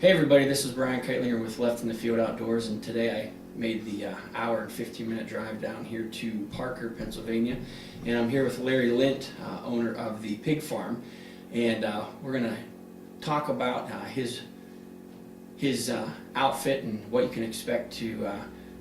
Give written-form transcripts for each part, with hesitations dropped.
Hey everybody, this is Brian Keitlinger with Left in the Field Outdoors, and today I made the hour and 15-minute drive down here to Parker, Pennsylvania, and I'm here with Larry Lint, owner of the pig farm, and we're going to talk about his outfit and what you can expect to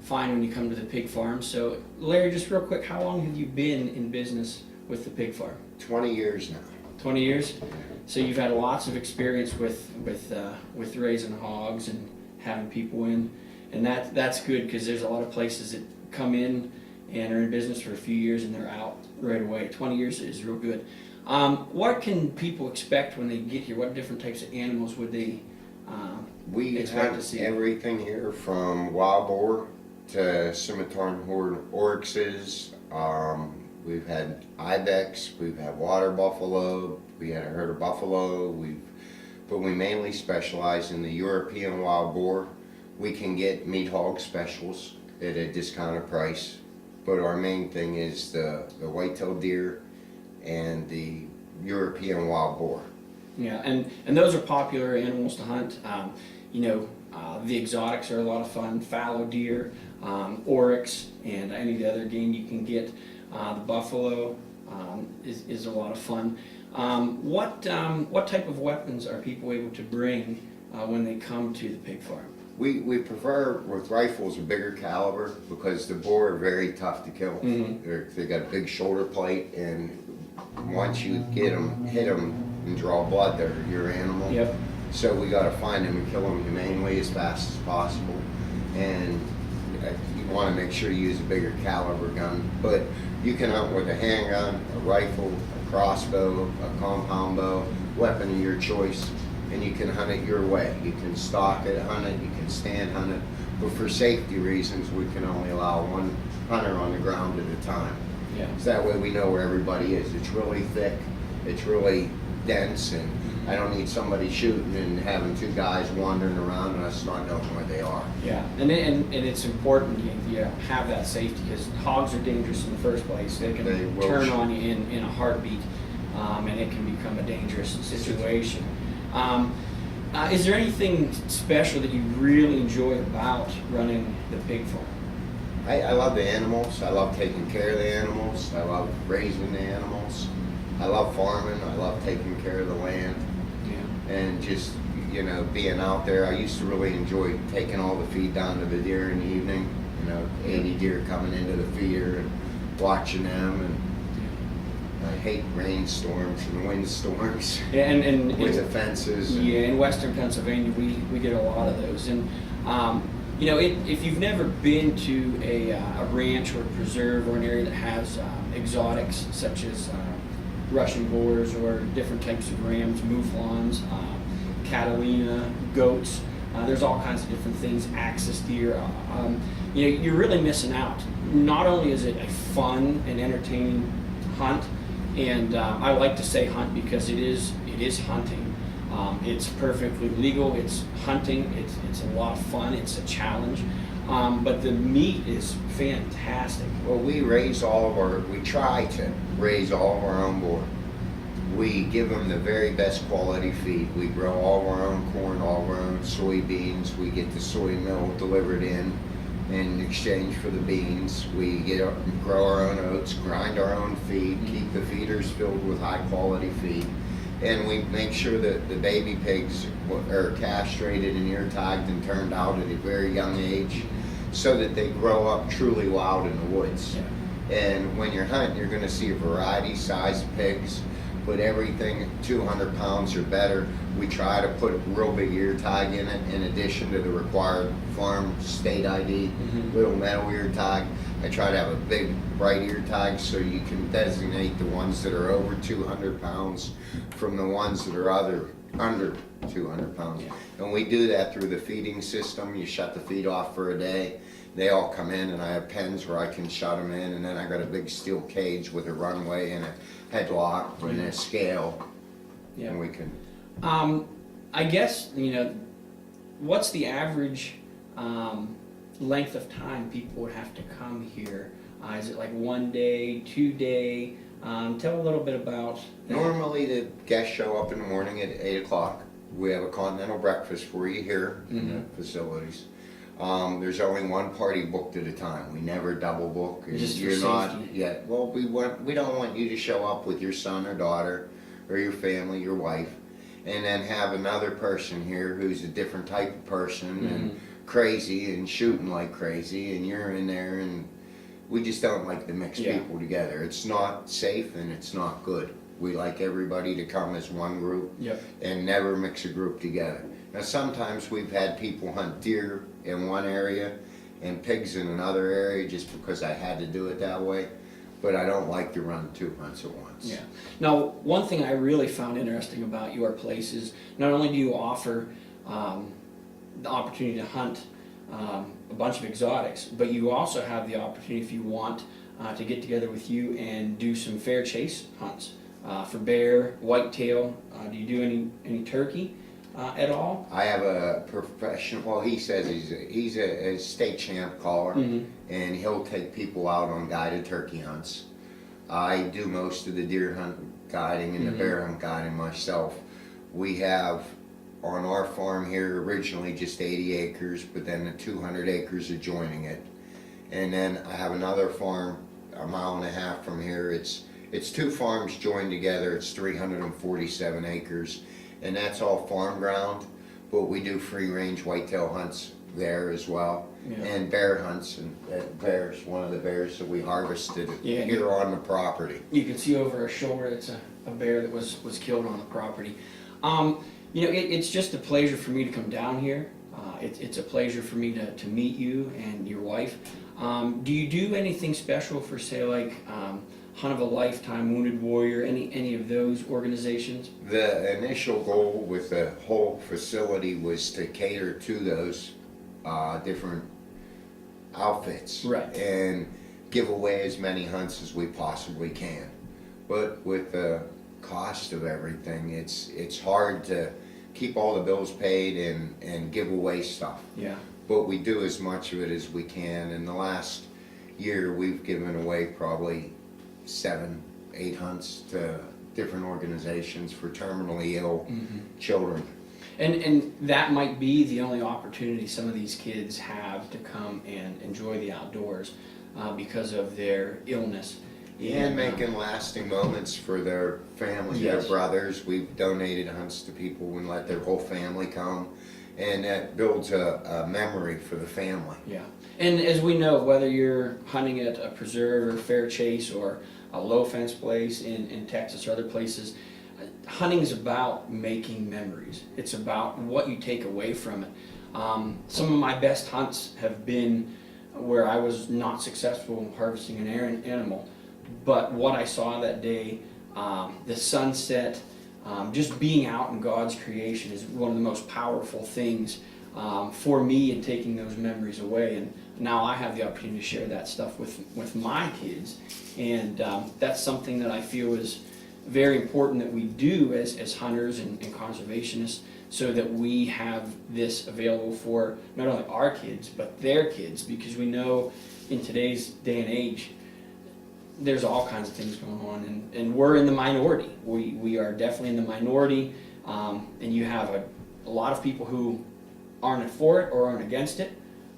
find when you come to the pig farm. So Larry, just real quick, how long have you been in business with the pig farm? 20 years now. 20 years? So you've had lots of experience with raising hogs and having people in, and that's good, because there's a lot of places that come in and are in business for a few years and they're out right away. 20 years is real good. What can people expect when they get here? What different types of animals would they We expect to have see? everything here from wild boar to scimitar and horned oryxes. We've had ibex, we've had water buffalo, we had a herd of buffalo, but we mainly specialize in the European wild boar. We can get meat hog specials at a discounted price, but our main thing is the white-tailed deer and the European wild boar. Yeah, and those are popular animals to hunt. The exotics are a lot of fun. Fallow deer, oryx, and any of the other game you can get. The buffalo is a lot of fun. What type of weapons are people able to bring when they come to the pig farm? We prefer with rifles a bigger caliber because the boar are very tough to kill. Mm-hmm. They got a big shoulder plate, and once you get them, hit them, and draw blood, they're your animal. Yep. So we got to find them and kill them humanely as fast as possible. And you want to make sure you use a bigger caliber gun, but you can hunt with a handgun, a rifle, a crossbow, a compound bow, weapon of your choice, and you can hunt it your way. You can stalk it, hunt it, you can stand hunt it, but for safety reasons we can only allow one hunter on the ground at a time. Yeah. So that way we know where everybody is. It's really thick, it's really dense, and I don't need somebody shooting and having two guys wandering around and us not knowing where they are. Yeah, and it's important you have that safety, because hogs are dangerous in the first place. They can turn on you in a heartbeat, and it can become a dangerous situation. Is there anything special that you really enjoy about running the pig farm? I love the animals. I love taking care of the animals. I love raising the animals. I love farming. I love taking care of the land. Yeah. And just, being out there. I used to really enjoy taking all the feed down to the deer in the evening. 80 deer coming into the feeder and watching them. And I hate rainstorms and windstorms. Yeah, and with the fences. Yeah, in western Pennsylvania we get a lot of those. And if you've never been to a ranch or a preserve or an area that has exotics such as Russian boars or different types of rams, mouflons, Catalina, goats, there's all kinds of different things, axis deer, you're really missing out. Not only is it a fun and entertaining hunt, and I like to say hunt because it is hunting. It's perfectly legal, it's hunting, it's a lot of fun, it's a challenge, but the meat is fantastic. Well, we try to raise all of our own boar. We give them the very best quality feed. We grow all of our own corn, all of our own soybeans. We get the soy meal delivered in exchange for the beans. We grow our own oats, grind our own feed, keep the feeders filled with high quality feed. And we make sure that the baby pigs are castrated and ear tagged and turned out at a very young age so that they grow up truly wild in the woods. Yeah. And when you're hunting, you're going to see a variety size of pigs, but everything 200 pounds or better. We try to put a real big ear tag in it in addition to the required farm state ID, little metal ear tag. I try to have a big bright ear tag so you can designate the ones that are over 200 pounds from the ones that are under 200 pounds. Yeah. And we do that through the feeding system. You shut the feed off for a day. They all come in, and I have pens where I can shut them in, and then I got a big steel cage with a runway and a headlock and a scale. Yeah. And we can. I guess, what's the average length of time people would have to come here? Is it like 1 day, 2 day? Tell a little bit about that. Normally the guests show up in the morning at 8 o'clock. We have a continental breakfast for you here in the facilities. There's only one party booked at a time. We never double book. Just for You're not safety. yet. Well, we don't want you to show up with your son or daughter or your family, your wife, and then have another person here who's a different type of person and crazy and shooting like crazy, and you're in there, and we just don't like to mix people together. It's not safe and it's not good. We like everybody to come as one group and never mix a group together. Now sometimes we've had people hunt deer in one area and pigs in another area just because I had to do it that way, but I don't like to run 2 hunts at once. Yeah. Now, one thing I really found interesting about your place is not only do you offer the opportunity to hunt a bunch of exotics, but you also have the opportunity, if you want, to get together with you and do some fair chase hunts for bear, whitetail. Do you do any turkey at all? I have a professional. Well, he says he's a state champ caller, and he'll take people out on guided turkey hunts. I do most of the deer hunt guiding and the bear hunt guiding myself. We have on our farm here originally just 80 acres, but then the 200 acres adjoining it. And then I have another farm a mile and a half from here. It's 2 farms joined together. It's 347 acres, and that's all farm ground, but we do free range whitetail hunts there as well, and bear hunts, and bears, one of the bears that we harvested here on the property. You can see over our shoulder, it's a bear that was killed on the property. You know, it's just a pleasure for me to come down here. It's a pleasure for me to meet you and your wife. Do you do anything special for, say, like Hunt of a Lifetime, Wounded Warrior, any of those organizations? The initial goal with the whole facility was to cater to those different outfits, and give away as many hunts as we possibly can. But with the cost of everything, it's hard to keep all the bills paid and give away stuff. But we do as much of it as we can. In the last year, we've given away probably 7-8 hunts to different organizations for terminally ill children. And that might be the only opportunity some of these kids have to come and enjoy the outdoors because of their illness. And making lasting moments for their family, their brothers. We've donated hunts to people and let their whole family come, and that builds a memory for the family. And as we know, whether you're hunting at a preserve or fair chase or a low fence place in Texas or other places, hunting is about making memories. It's about what you take away from it. Some of my best hunts have been where I was not successful in harvesting an animal, but what I saw that day, the sunset, just being out in God's creation is one of the most powerful things for me in taking those memories away. And now I have the opportunity to share that stuff with my kids, and that's something that I feel is very important that we do as hunters and conservationists, so that we have this available for not only our kids but their kids, because we know in today's day and age there's all kinds of things going on, and we're in the minority. We are definitely in the minority, and you have a lot of people who aren't for it or aren't against it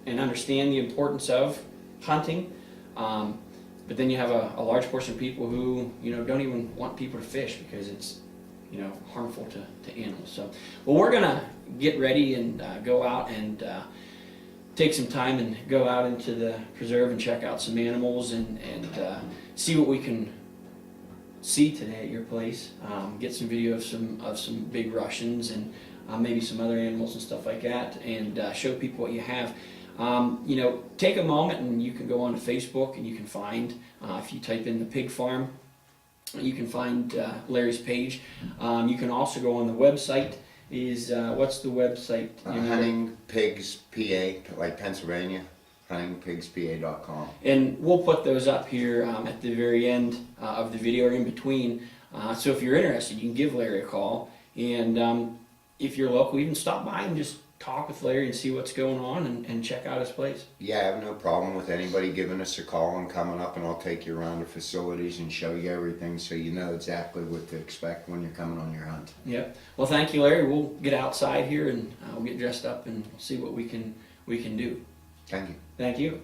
and understand the importance of hunting, but then you have a large portion of people who don't even want people to fish because it's harmful to animals. So, well, we're gonna get ready and go out and take some time and go out into the preserve and check out some animals and see what we can see today at your place. Get some video of some big Russians and maybe some other animals and stuff like that, and show people what you have. Take a moment and you can go on to Facebook and you can find, if you type in the pig farm, you can find Larry's page. You can also go on the website. What's the website? Hunting Pigs PA, like Pennsylvania. HuntingPigsPA.com. And we'll put those up here at the very end of the video, or in between. So if you're interested, you can give Larry a call, and if you're local, even stop by and just talk with Larry and see what's going on and check out his place. Yeah, I have no problem with anybody giving us a call and coming up, and I'll take you around the facilities and show you everything so you know exactly what to expect when you're coming on your hunt. Yep. Well, thank you, Larry. We'll get outside here and we'll get dressed up and see what we can do. Thank you. Thank you.